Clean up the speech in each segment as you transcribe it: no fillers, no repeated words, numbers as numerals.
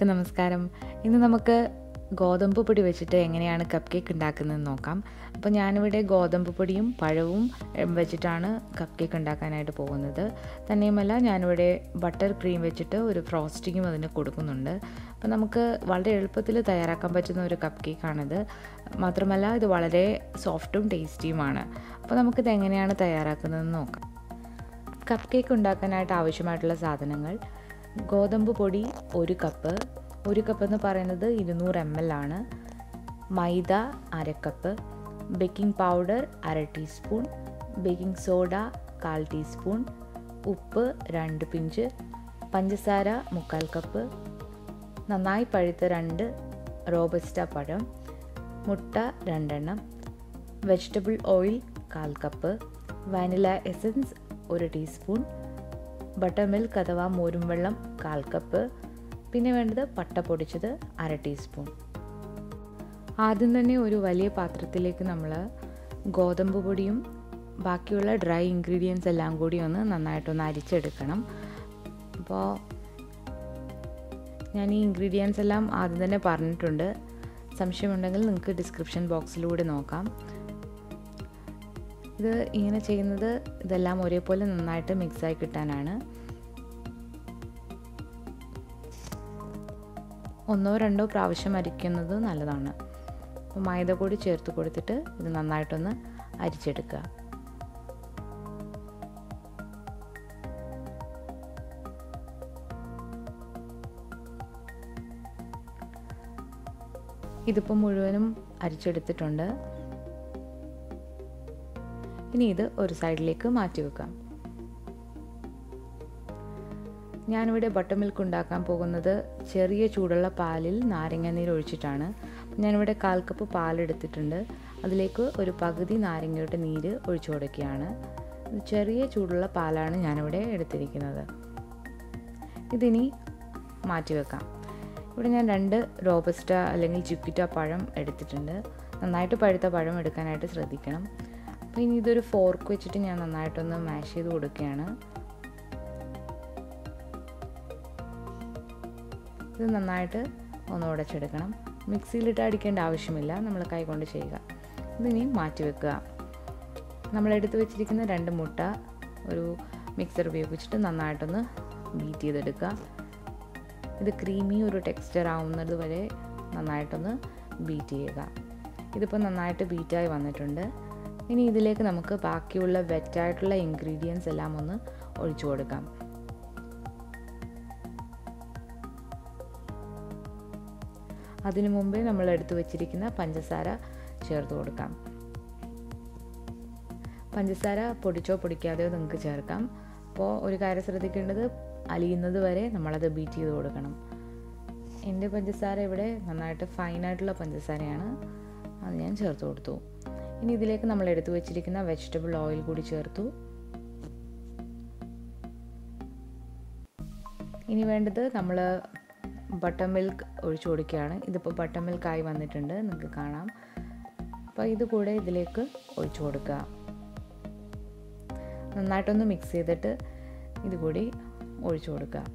എല്ലാവർക്കും നമസ്കാരം. ഇന്ന് നമുക്ക് ഗോതമ്പ് പൊടി വെച്ചിട്ട് എങ്ങനെയാണ് കപ്പ് കേക്ക് ഉണ്ടാക്കുന്നതെന്ന് നോക്കാം. അപ്പോൾ ഞാനിവിടെ ഗോതമ്പ് പൊടിയും പഴവും വെച്ചിട്ടാണ് കപ്പ് കേക്ക് ഉണ്ടാക്കാനായിട്ട് പോകുന്നത്. തന്നെയുമല്ല ഞാനിവിടെ ബട്ടർ ക്രീം വെച്ചിട്ട് ഒരു ഫ്രോസ്റ്റിങ്ങും അതിന് കൊടുക്കുന്നുണ്ട്. അപ്പോൾ നമുക്ക് വളരെ എളുപ്പത്തിൽ തയ്യാറാക്കാൻ പറ്റുന്ന ഒരു കപ്പ് കേക്കാണിത്. മാത്രമല്ല ഇത് വളരെ സോഫ്റ്റും ടേസ്റ്റിയുമാണ്. അപ്പോൾ നമുക്കിത് എങ്ങനെയാണ് തയ്യാറാക്കുന്നതെന്ന് നോക്കാം. കപ്പ് കേക്ക് ഉണ്ടാക്കാനായിട്ട് ആവശ്യമായിട്ടുള്ള സാധനങ്ങൾ: ഗോതമ്പ് പൊടി 1 കപ്പ്, 1 കപ്പ് എന്ന് പറയുന്നത് 200 ml ആണ്. മൈദ 1/2 cup, baking powder 1/2 teaspoon, baking soda 1/4 teaspoon, ഉപ്പ് 2 പിഞ്ച്, പഞ്ചസാര 1/4 കപ്പ്, നന്നായി പഴുത്ത 2 റോബസ്റ്റ പഴം, മുട്ട 2 എണ്ണം, vegetable oil 1/4 cup, vanilla essence 1 teaspoon, butter milk അഥവാ മോരും വെള്ളം 1/4 കപ്പ്, പിന്നെ വേണ്ടത് പട്ട പൊടിച്ചത് 1/2 ടീസ്പൂൺ. ആദ്യം തന്നെ ഒരു വലിയ പാത്രത്തിലേക്ക് നമ്മൾ ഗോതമ്പ് പൊടിയും ബാക്കിയുള്ള ഡ്രൈ ഇൻഗ്രീഡിയൻസ് എല്ലാം കൂടി ഒന്ന് നന്നായിട്ടൊന്ന് അരിച്ചെടുക്കണം. അപ്പോൾ ഞാൻ ഈ ഇൻഗ്രീഡിയൻസ് എല്ലാം ആദ്യം തന്നെ പറഞ്ഞിട്ടുണ്ട്. സംശയമുണ്ടെങ്കിൽ നിങ്ങൾക്ക് ഡിസ്ക്രിപ്ഷൻ ബോക്സിലൂടെ നോക്കാം. ഇത് ഇങ്ങനെ ചെയ്യുന്നത് ഇതെല്ലാം ഒരേപോലെ നന്നായിട്ട് മിക്സായി കിട്ടാനാണ്. 1-2 പ്രാവശ്യം അരിക്കുന്നത് നല്ലതാണ്. അപ്പോൾ മൈദ പൊടി ചേർത്ത് കൊടുത്തിട്ട് ഇത് നന്നായിട്ടൊന്ന് അരിച്ചെടുക്കുക. ഇതിപ്പോൾ മുഴുവനും അരിച്ചെടുത്തിട്ടുണ്ട്. ഇനി ഇത് ഒരു സൈഡിലേക്ക് മാറ്റി വെക്കാം. ഞാനിവിടെ ബട്ടർ മിൽക്ക് ഉണ്ടാക്കാൻ പോകുന്നത് ചെറിയ ചൂടുള്ള പാലിൽ നാരങ്ങ നീര് ഒഴിച്ചിട്ടാണ്. ഞാനിവിടെ 1/4 കപ്പ് പാലെടുത്തിട്ടുണ്ട്. അതിലേക്ക് ഒരു പകുതി നാരങ്ങയുടെ നീര് ഒഴിച്ചു കൊടുക്കുകയാണ്. ചെറിയ ചൂടുള്ള പാലാണ് ഞാനിവിടെ എടുത്തിരിക്കുന്നത്. ഇതിനി മാറ്റി വെക്കാം. ഇവിടെ ഞാൻ 2 റോബസ്റ്റ അല്ലെങ്കിൽ ചിക്കിറ്റ പഴം എടുത്തിട്ടുണ്ട്. നന്നായിട്ട് പഴുത്ത പഴം എടുക്കാനായിട്ട് ശ്രദ്ധിക്കണം. അപ്പോൾ ഇനി ഇതൊരു ഫോർക്ക് വെച്ചിട്ട് ഞാൻ നന്നായിട്ടൊന്ന് മാഷ് ചെയ്ത് കൊടുക്കുകയാണ്. ഇത് നന്നായിട്ട് ഒന്ന് ഉടച്ചെടുക്കണം. മിക്സിയിലിട്ട് അടിക്കേണ്ട ആവശ്യമില്ല, നമ്മൾ കൈകൊണ്ട് ചെയ്യുക. ഇതിനി മാറ്റി വെക്കുക. നമ്മളെടുത്ത് വെച്ചിരിക്കുന്ന 2 മുട്ട ഒരു മിക്സർ ഉപയോഗിച്ചിട്ട് നന്നായിട്ടൊന്ന് ബീറ്റ് ചെയ്തെടുക്കുക. ഇത് ക്രീമി ഒരു ടെക്സ്ചർ ആവുന്നത് വരെ നന്നായിട്ടൊന്ന് ബീറ്റ് ചെയ്യുക. ഇതിപ്പോൾ നന്നായിട്ട് ബീറ്റായി വന്നിട്ടുണ്ട്. ഇനി ഇതിലേക്ക് നമുക്ക് ബാക്കിയുള്ള വെറ്റായിട്ടുള്ള ഇൻഗ്രീഡിയൻസ് എല്ലാം ഒന്ന് ഒഴിച്ചു കൊടുക്കാം. അതിനു മുമ്പേ നമ്മൾ എടുത്തു വച്ചിരിക്കുന്ന പഞ്ചസാര ചേർത്ത് കൊടുക്കാം. പഞ്ചസാര പൊടിച്ചോ പൊടിക്കാതെയോ നിങ്ങൾക്ക് ചേർക്കാം. അപ്പോൾ ഒരു കാര്യം ശ്രദ്ധിക്കേണ്ടത്, അലിയുന്നത് വരെ നമ്മളത് ബീറ്റ് ചെയ്ത് കൊടുക്കണം. എൻ്റെ പഞ്ചസാര ഇവിടെ നന്നായിട്ട് ഫൈനായിട്ടുള്ള പഞ്ചസാരയാണ്, അത് ഞാൻ ചേർത്ത് കൊടുത്തു. ഇനി ഇതിലേക്ക് നമ്മൾ എടുത്തു വെച്ചിരിക്കുന്ന വെജിറ്റബിൾ ഓയിൽ കൂടി ചേർത്തു. ഇനി വേണ്ടത് നമ്മൾ ബട്ടർ മിൽക്ക് ഒഴിച്ചു കൊടുക്കുകയാണ്. ഇതിപ്പോൾ ബട്ടർ മിൽക്കായി വന്നിട്ടുണ്ട്, നിങ്ങൾക്ക് കാണാം. അപ്പോൾ ഇത് കൂടെ ഇതിലേക്ക് ഒഴിച്ചു കൊടുക്കുക. നന്നായിട്ടൊന്ന് മിക്സ് ചെയ്തിട്ട് ഇതുകൂടി ഒഴിച്ചു കൊടുക്കുക.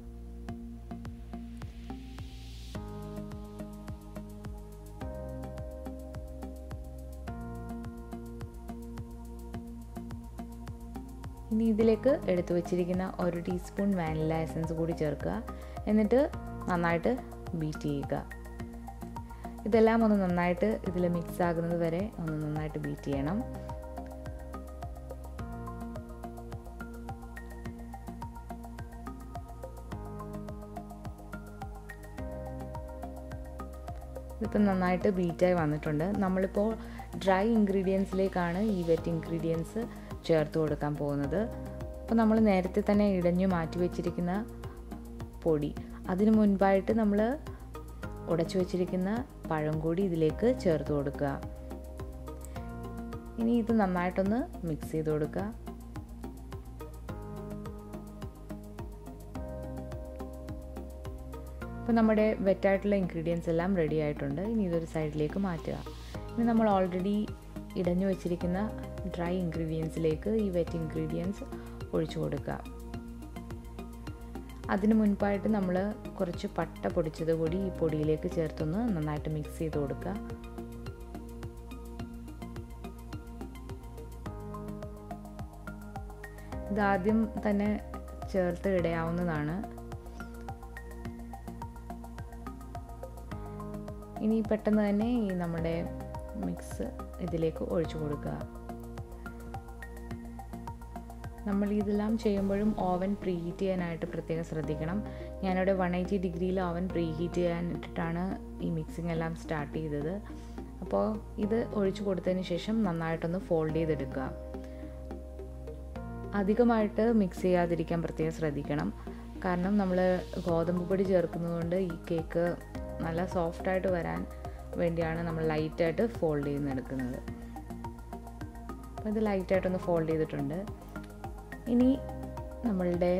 ഇനി ഇതിലേക്ക് എടുത്തു വെച്ചിരിക്കുന്ന 1 ടീസ്പൂൺ വാനില എസൻസ് കൂടി ചേർക്കുക. എന്നിട്ട് നന്നായിട്ട് ബീറ്റ് ചെയ്യുക. ഇതെല്ലാം ഒന്ന് നന്നായിട്ട് ഇതിൽ മിക്സ് ആകുന്നത് വരെ ഒന്ന് നന്നായിട്ട് ബീറ്റ് ചെയ്യണം. ഇതിപ്പോൾ നന്നായിട്ട് ബീറ്റായി വന്നിട്ടുണ്ട്. നമ്മളിപ്പോൾ ഡ്രൈ ഇൻഗ്രീഡിയൻസിലേക്കാണ് ഈ വെറ്റ് ഇൻഗ്രീഡിയൻസ് ചേർത്ത് കൊടുക്കാൻ പോകുന്നത്. അപ്പോൾ നമ്മൾ നേരത്തെ തന്നെ ഇടഞ്ഞു മാറ്റി വെച്ചിരിക്കുന്ന പൊടി, അതിനു മുൻപായിട്ട് നമ്മൾ ഉടച്ചു വെച്ചിരിക്കുന്ന പഴം കൂടി ഇതിലേക്ക് ചേർത്ത് കൊടുക്കുക. ഇനി ഇത് നന്നായിട്ടൊന്ന് മിക്സ് ചെയ്ത് കൊടുക്കുക. അപ്പോൾ നമ്മുടെ വെറ്റായിട്ടുള്ള ഇൻഗ്രീഡിയൻസ് എല്ലാം റെഡി ആയിട്ടുണ്ട്. ഇനി ഇതൊരു സൈഡിലേക്ക് മാറ്റുക. ഇനി നമ്മൾ ഓൾറെഡി ഇടഞ്ഞു വെച്ചിരിക്കുന്ന ഡ്രൈ ഇൻഗ്രീഡിയൻസിലേക്ക് ഈ വെറ്റ് ഇൻഗ്രീഡിയൻസ് ഒഴിച്ചു കൊടുക്കുക. അതിന് മുൻപായിട്ട് നമ്മൾ കുറച്ച് പട്ട പൊടിച്ചത് കൂടി ഈ പൊടിയിലേക്ക് ചേർത്തൊന്ന് നന്നായിട്ട് മിക്സ് ചെയ്ത് കൊടുക്കുക. ഇതാദ്യം തന്നെ ചേർത്ത് ഇടയാവുന്നതാണ്. ഇനി പെട്ടെന്ന് തന്നെ ഈ നമ്മുടെ മിക്സ് ഇതിലേക്ക് ഒഴിച്ചു കൊടുക്കുക. നമ്മൾ ഇതെല്ലാം ചെയ്യുമ്പോഴും ഓവൻ പ്രീ ഹീറ്റ് ചെയ്യാനായിട്ട് പ്രത്യേകം ശ്രദ്ധിക്കണം. ഞാനിവിടെ 180 ഡിഗ്രിയിൽ ഓവൻ പ്രീ ഹീറ്റ് ചെയ്യാനിട്ടിട്ടാണ് ഈ മിക്സിംഗ് എല്ലാം സ്റ്റാർട്ട് ചെയ്തത്. അപ്പോൾ ഇത് ഒഴിച്ചു കൊടുത്തതിന് ശേഷം നന്നായിട്ടൊന്ന് ഫോൾഡ് ചെയ്തെടുക്കുക. അധികമായിട്ട് മിക്സ് ചെയ്യാതിരിക്കാൻ പ്രത്യേകം ശ്രദ്ധിക്കണം. കാരണം നമ്മൾ ഗോതമ്പ് പൊടി ചേർക്കുന്നതുകൊണ്ട് ഈ കേക്ക് നല്ല സോഫ്റ്റായിട്ട് വരാൻ വേണ്ടിയാണ് നമ്മൾ ലൈറ്റായിട്ട് ഫോൾഡ് ചെയ്തെടുക്കുന്നത്. അപ്പോൾ ഇത് ലൈറ്റായിട്ടൊന്ന് ഫോൾഡ് ചെയ്തിട്ടുണ്ട്. ഇനി നമ്മളുടെ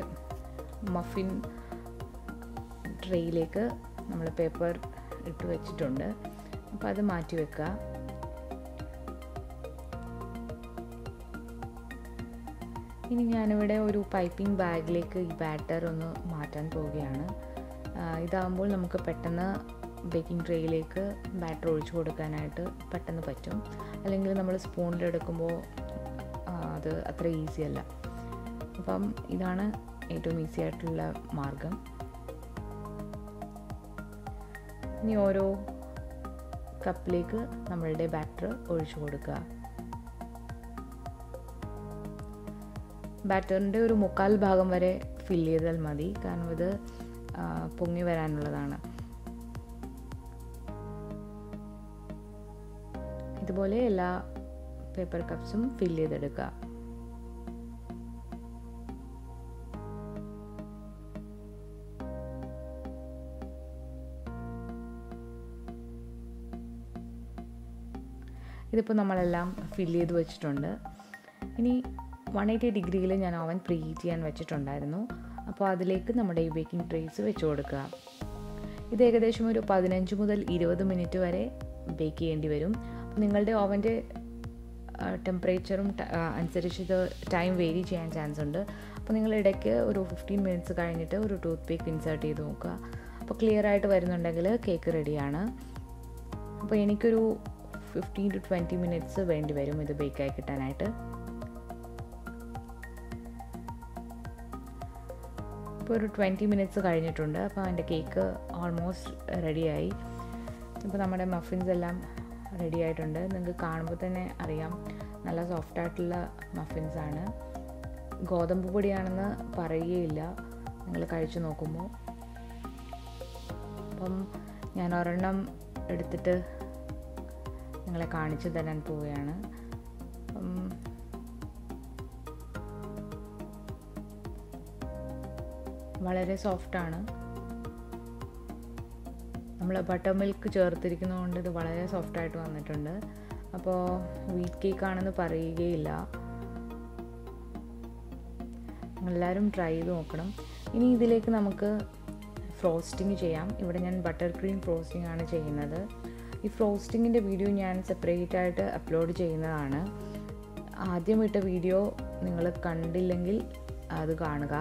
മഫിൻ ട്രേയിലേക്ക് നമ്മൾ പേപ്പർ ഇട്ട് വെച്ചിട്ടുണ്ട്. അപ്പോൾ അത് മാറ്റി വെക്കുക. ഇനി ഞാനിവിടെ ഒരു പൈപ്പിംഗ് ബാഗിലേക്ക് ഈ ബാറ്റർ ഒന്ന് മാറ്റാൻ പോവുകയാണ്. ഇതാകുമ്പോൾ നമുക്ക് പെട്ടെന്ന് ബേക്കിംഗ് ട്രേയിലേക്ക് ബാറ്റർ ഒഴിച്ചു കൊടുക്കാനായിട്ട് പെട്ടെന്ന് പറ്റും. അല്ലെങ്കിൽ നമ്മൾ സ്പൂണിലെടുക്കുമ്പോൾ അത് അത്ര ഈസി അല്ല. അപ്പം ഇതാണ് ഏറ്റവും ഈസി ആയിട്ടുള്ള മാർഗം. ഇനി ഓരോ കപ്പിലേക്ക് നമ്മളുടെ ബാറ്റർ ഒഴിച്ചു കൊടുക്കുക. ബാറ്ററിൻ്റെ ഒരു 1/4 ഭാഗം വരെ ഫില്ല് ചെയ്താൽ മതി. കാരണം ഇത് പൊങ്ങി വരാനുള്ളതാണ്. ഇതുപോലെ എല്ലാ പേപ്പർ കപ്സും ഫില്ല് ചെയ്തെടുക്കുക. ഇതിപ്പോൾ നമ്മളെല്ലാം ഫില്ല് ചെയ്ത് വെച്ചിട്ടുണ്ട്. ഇനി 180 ഡിഗ്രിയിൽ ഞാൻ ഓവൻ പ്രീ ഹീറ്റ് ചെയ്യാൻ വെച്ചിട്ടുണ്ടായിരുന്നു. അപ്പോൾ അതിലേക്ക് നമ്മുടെ ഈ ബേക്കിംഗ് ട്രേസ് വെച്ച് കൊടുക്കുക. ഇത് ഏകദേശം ഒരു 15 മുതൽ 20 മിനിറ്റ് വരെ ബേക്ക് ചെയ്യേണ്ടി വരും. അപ്പോൾ നിങ്ങളുടെ ഓവൻ്റെ ടെമ്പറേച്ചറും അനുസരിച്ച് ഇത് ടൈം വേരി ചെയ്യാൻ ചാൻസ് ഉണ്ട്. അപ്പോൾ നിങ്ങൾ ഇടയ്ക്ക് ഒരു 15 മിനിറ്റ്സ് കഴിഞ്ഞിട്ട് ഒരു ടൂത്ത് പിക്ക് ഇൻസേർട്ട് ചെയ്ത് നോക്കുക. അപ്പോൾ ക്ലിയർ ആയിട്ട് വരുന്നുണ്ടെങ്കിൽ കേക്ക് റെഡിയാണ്. അപ്പോൾ എനിക്കൊരു 15 to 20 മിനിറ്റ്സ് വേണ്ടി വരും ഇത് ബേക്കായി കിട്ടാനായിട്ട്. ഇപ്പോൾ ഒരു 20 മിനിറ്റ്സ് കഴിഞ്ഞിട്ടുണ്ട്. അപ്പോൾ എൻ്റെ കേക്ക് ഓൾമോസ്റ്റ് റെഡിയായി. ഇപ്പോൾ നമ്മുടെ മഫിൻസ് എല്ലാം റെഡി ആയിട്ടുണ്ട്. നിങ്ങൾക്ക് കാണുമ്പോൾ തന്നെ അറിയാം നല്ല സോഫ്റ്റായിട്ടുള്ള മഫിൻസാണ്. ഗോതമ്പ് പൊടിയാണെന്ന് പറയുകയില്ല നിങ്ങൾ കഴിച്ചു നോക്കുമ്പോൾ. അപ്പം ഞാൻ ഒരെണ്ണം എടുത്തിട്ട് നിങ്ങളെ കാണിച്ചു തരാൻ പോവുകയാണ്. വളരെ സോഫ്റ്റാണ്. നമ്മൾ ബട്ടർ മിൽക്ക് ചേർത്തിരിക്കുന്നതുകൊണ്ട് ഇത് വളരെ സോഫ്റ്റായിട്ട് വന്നിട്ടുണ്ട്. അപ്പോൾ വീറ്റ് കേക്കാണെന്ന് പറയുകയില്ല. നിങ്ങളെല്ലാവരും ട്രൈ ചെയ്ത് നോക്കണം. ഇനി ഇതിലേക്ക് നമുക്ക് ഫ്രോസ്റ്റിംഗ് ചെയ്യാം. ഇവിടെ ഞാൻ ബട്ടർ ക്രീം ഫ്രോസ്റ്റിംഗ് ആണ് ചെയ്യുന്നത്. ഈ ഫ്രോസ്റ്റിങ്ങിൻ്റെ വീഡിയോ ഞാൻ സെപ്പറേറ്റ് ആയിട്ട് അപ്ലോഡ് ചെയ്യുന്നതാണ്. ആദ്യം ഇട്ട വീഡിയോ നിങ്ങൾ കണ്ടില്ലെങ്കിൽ അത് കാണുക.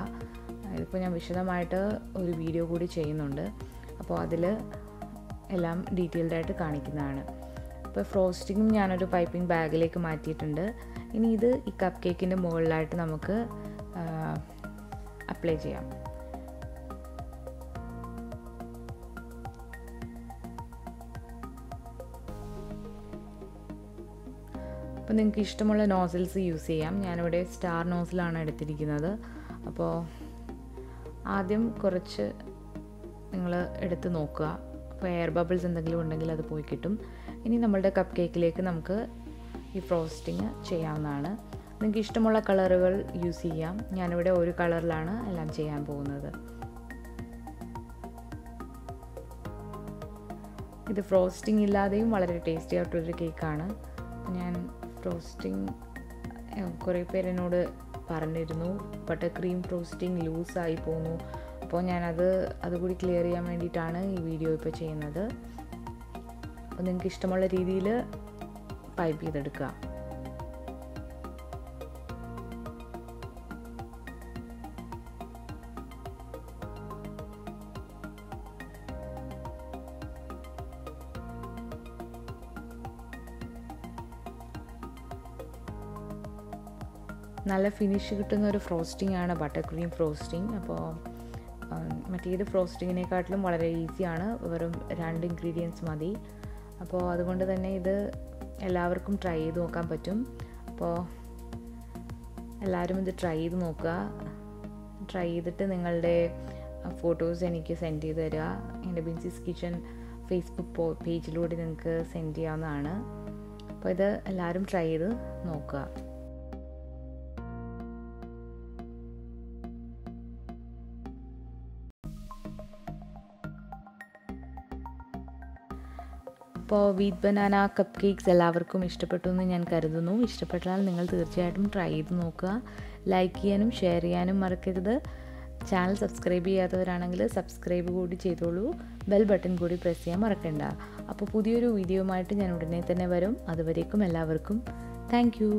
ഇതിപ്പോൾ ഞാൻ വിശദമായിട്ട് ഒരു വീഡിയോ കൂടി ചെയ്യുന്നുണ്ട്. അപ്പോൾ അതിൽ എല്ലാം ഡീറ്റെയിൽഡായിട്ട് കാണിക്കുന്നതാണ്. അപ്പോൾ ഫ്രോസ്റ്റിങ്ങും ഞാനൊരു പൈപ്പിംഗ് ബാഗിലേക്ക് മാറ്റിയിട്ടുണ്ട്. ഇനി ഇത് ഈ കപ്പ് കേക്കിൻ്റെ മുകളിലായിട്ട് നമുക്ക് അപ്ലൈ ചെയ്യാം. അപ്പോൾ നിങ്ങൾക്ക് ഇഷ്ടമുള്ള നോസിൽസ് യൂസ് ചെയ്യാം. ഞാനിവിടെ സ്റ്റാർ നോസിലാണ് എടുത്തിരിക്കുന്നത്. അപ്പോൾ ആദ്യം കുറച്ച് നിങ്ങൾ എടുത്ത് നോക്കുക. അപ്പോൾ എയർ ബബിൾസ് എന്തെങ്കിലും ഉണ്ടെങ്കിൽ അത് പോയി കിട്ടും. ഇനി നമ്മളുടെ കപ്പ് കേക്കിലേക്ക് നമുക്ക് ഈ ഫ്രോസ്റ്റിങ് ചെയ്യാവുന്നതാണ്. നിങ്ങൾക്ക് ഇഷ്ടമുള്ള കളറുകൾ യൂസ് ചെയ്യാം. ഞാനിവിടെ ഒരു കളറിലാണ് എല്ലാം ചെയ്യാൻ പോകുന്നത്. ഇത് ഫ്രോസ്റ്റിംഗ് ഇല്ലാതെയും വളരെ ടേസ്റ്റി ആയിട്ടുള്ളൊരു കേക്കാണ്. ഞാൻ ഫ്രോസ്റ്റിംഗ് കുറേ പേരെന്നോട് പറഞ്ഞിരുന്നു ബട്ടർ ക്രീം ഫ്രോസ്റ്റിംഗ് ലൂസായി പോകുന്നു. അപ്പോൾ അതുകൂടി ക്ലിയർ ചെയ്യാൻ വേണ്ടിയിട്ടാണ് ഈ വീഡിയോ ഇപ്പോൾ ചെയ്യുന്നത്. അപ്പോൾ നിങ്ങൾക്ക് ഇഷ്ടമുള്ള രീതിയിൽ പൈപ്പ് ചെയ്തെടുക്കുക. നല്ല ഫിനിഷ് കിട്ടുന്ന ഒരു ഫ്രോസ്റ്റിംഗ് ആണ് ബട്ടർ ക്രീം ഫ്രോസ്റ്റിംഗ്. അപ്പോൾ മറ്റേത് ഫ്രോസ്റ്റിങ്ങിനെക്കാട്ടിലും വളരെ ഈസിയാണ്, വെറും 2 ഇൻഗ്രീഡിയൻസ് മതി. അപ്പോൾ അതുകൊണ്ട് തന്നെ ഇത് എല്ലാവർക്കും ട്രൈ ചെയ്ത് നോക്കാൻ പറ്റും. അപ്പോൾ എല്ലാവരും ഇത് ട്രൈ ചെയ്ത് നോക്കുക. ട്രൈ ചെയ്തിട്ട് നിങ്ങളുടെ ഫോട്ടോസ് എനിക്ക് സെൻഡ് ചെയ്ത് തരിക. എൻ്റെ ബിൻസീസ് കിച്ചൺ ഫേസ്ബുക്ക് പേജിലൂടെ നിങ്ങൾക്ക് സെൻഡ് ചെയ്യാവുന്നതാണ്. അപ്പോൾ ഇത് എല്ലാവരും ട്രൈ ചെയ്ത് നോക്കുക. അപ്പോൾ വീറ്റ് ബനാന കപ്പ് കേക്ക്സ് എല്ലാവർക്കും ഇഷ്ടപ്പെട്ടു എന്ന് ഞാൻ കരുതുന്നു. ഇഷ്ടപ്പെട്ടാൽ നിങ്ങൾ തീർച്ചയായിട്ടും ട്രൈ ചെയ്ത് നോക്കുക. ലൈക്ക് ചെയ്യാനും ഷെയർ ചെയ്യാനും മറക്കരുത്. ചാനൽ സബ്സ്ക്രൈബ് ചെയ്യാത്തവരാണെങ്കിൽ സബ്സ്ക്രൈബ് കൂടി ചെയ്തോളൂ. ബെൽ ബട്ടൺ കൂടി പ്രസ് ചെയ്യാൻ മറക്കണ്ട. അപ്പോൾ പുതിയൊരു വീഡിയോയുമായിട്ട് ഞാൻ ഉടനെ തന്നെ വരും. അതുവരേക്കും എല്ലാവർക്കും താങ്ക് യു.